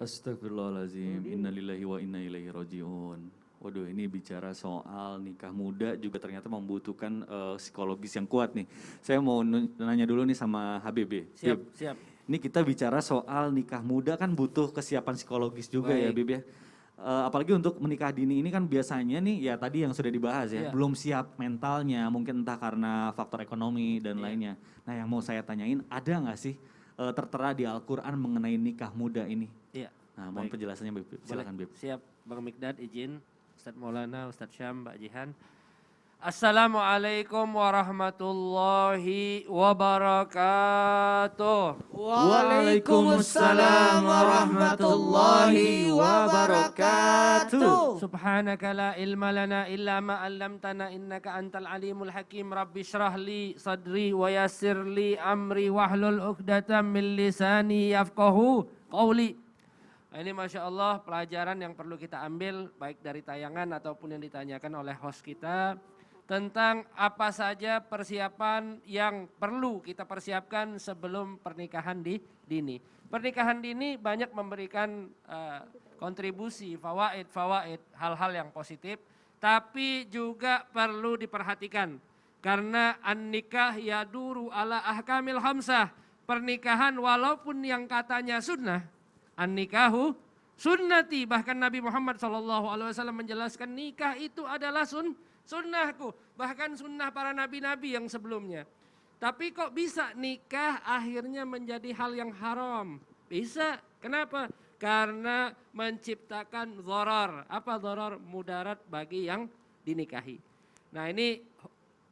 Astagfirullahaladzim, innalillahi wa inna ilaihi raji'un. Waduh, ini bicara soal nikah muda juga ternyata membutuhkan psikologis yang kuat nih. Saya mau nanya dulu nih sama Habib. Siap, Bib, siap. ini kita bicara soal nikah muda kan butuh kesiapan psikologis juga ya Baik. Bib ya. Apalagi untuk menikah dini ini kan biasanya nih ya tadi yang sudah dibahas ya, Iya. belum siap mentalnya mungkin entah karena faktor ekonomi dan Iya. lainnya. Nah yang mau saya tanyain ada nggak sih tertera di Al-Quran mengenai nikah muda ini? Iya. Nah, mohon Baik. penjelasannya Bib. Silakan Bib. Siap, Bang Mikdad izin, Ustadz Maulana, Ustadz Syam, Mbak Jihan. Assalamualaikum warahmatullahi wabarakatuh. Waalaikumsalam warahmatullahi wabarakatuh. Subhanaka la ilma lana illa ma 'allamtana innaka antal alimul hakim. Rabbi shrah li sadri wa yassir li amri wahlul 'uqdatam min lisani yafqahu qawli. Ini Masya Allah pelajaran yang perlu kita ambil baik dari tayangan ataupun yang ditanyakan oleh host kita tentang apa saja persiapan yang perlu kita persiapkan sebelum pernikahan dini. Pernikahan dini banyak memberikan kontribusi, fawaid, hal-hal yang positif, tapi juga perlu diperhatikan karena an-nikah yaduru ala ahkamil khamsah. Pernikahan walaupun yang katanya sunnah, an-nikahu sunnati, bahkan Nabi Muhammad SAW menjelaskan nikah itu adalah sunnahku, bahkan sunnah para nabi-nabi yang sebelumnya. Tapi kok bisa nikah akhirnya menjadi hal yang haram? Bisa, kenapa? Karena menciptakan dharar. Apa dharar? Mudarat bagi yang dinikahi. Nah ini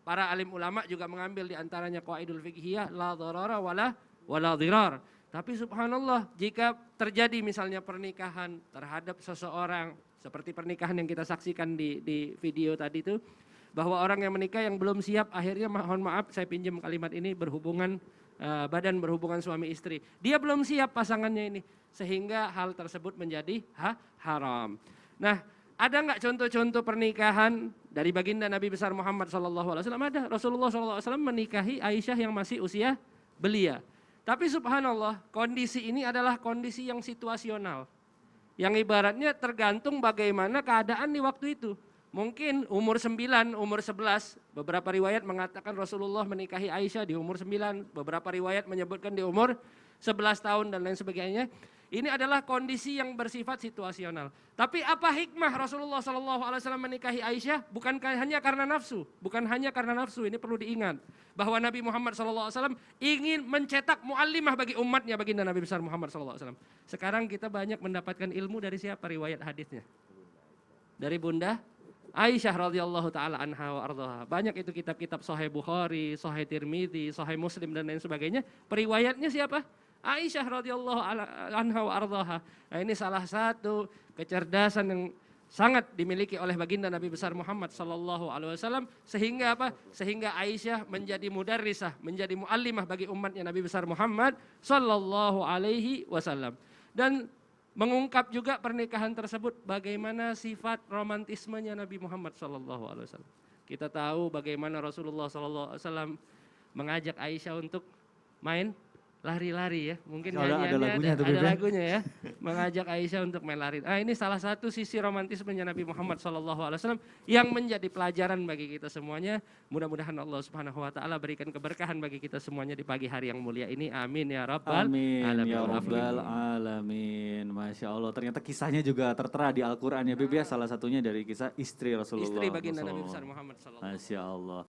para alim ulama juga mengambil diantaranya qaidul fiqhiyah, la dharara wala dhirar. Tapi subhanallah jika terjadi misalnya pernikahan terhadap seseorang seperti pernikahan yang kita saksikan di video tadi itu, bahwa orang yang menikah yang belum siap akhirnya mohon maaf saya pinjam kalimat ini berhubungan badan berhubungan suami istri. Dia belum siap pasangannya ini sehingga hal tersebut menjadi haram. Nah, ada nggak contoh-contoh pernikahan dari baginda Nabi besar Muhammad SAW? Ada. Rasulullah SAW menikahi Aisyah yang masih usia belia. Tapi subhanallah kondisi ini adalah kondisi yang situasional. Yang ibaratnya tergantung bagaimana keadaan di waktu itu. Mungkin umur 9, umur 11, beberapa riwayat mengatakan Rasulullah menikahi Aisyah di umur 9, beberapa riwayat menyebutkan di umur 11 tahun dan lain sebagainya. Ini adalah kondisi yang bersifat situasional. Tapi apa hikmah Rasulullah SAW menikahi Aisyah? Bukan hanya karena nafsu, ini perlu diingat. Bahwa Nabi Muhammad SAW ingin mencetak muallimah bagi umatnya, baginda Nabi besar Muhammad SAW. Sekarang kita banyak mendapatkan ilmu dari siapa riwayat hadisnya? Dari Bunda Aisyah radhiyallahu taala anha wa ardhaha. Banyak itu kitab-kitab Sahih Bukhari, Sahih Tirmidzi, Sahih Muslim dan lain sebagainya. Periwayatnya siapa? Aisyah radhiyallahu anha wa ardhaha. Nah, ini salah satu kecerdasan yang sangat dimiliki oleh baginda Nabi besar Muhammad sallallahu alaihi wasallam sehingga apa? Sehingga Aisyah menjadi mudarrisah, menjadi muallimah bagi umatnya Nabi besar Muhammad sallallahu alaihi wasallam. Dan mengungkap juga pernikahan tersebut bagaimana sifat romantismenya Nabi Muhammad sallallahu alaihi wasallam. Kita tahu bagaimana Rasulullah sallallahu alaihi wasallam mengajak Aisyah untuk main lari-lari ya, mungkin Ada lagunya, ada lagunya ya, mengajak Aisyah untuk main lari. Ini salah satu sisi romantismenya Nabi Muhammad SAW yang menjadi pelajaran bagi kita semuanya. Mudah-mudahan Allah Subhanahu Wa Taala berikan keberkahan bagi kita semuanya di pagi hari yang mulia ini. Amin ya Rabbal Alamin. Ya Rabbal Alamin. Masya Allah, ternyata kisahnya juga tertera di Al-Quran ya Bib ya, salah satunya dari kisah istri Rasulullah. Istri baginda Nabi besar Muhammad SAW. Masya Allah.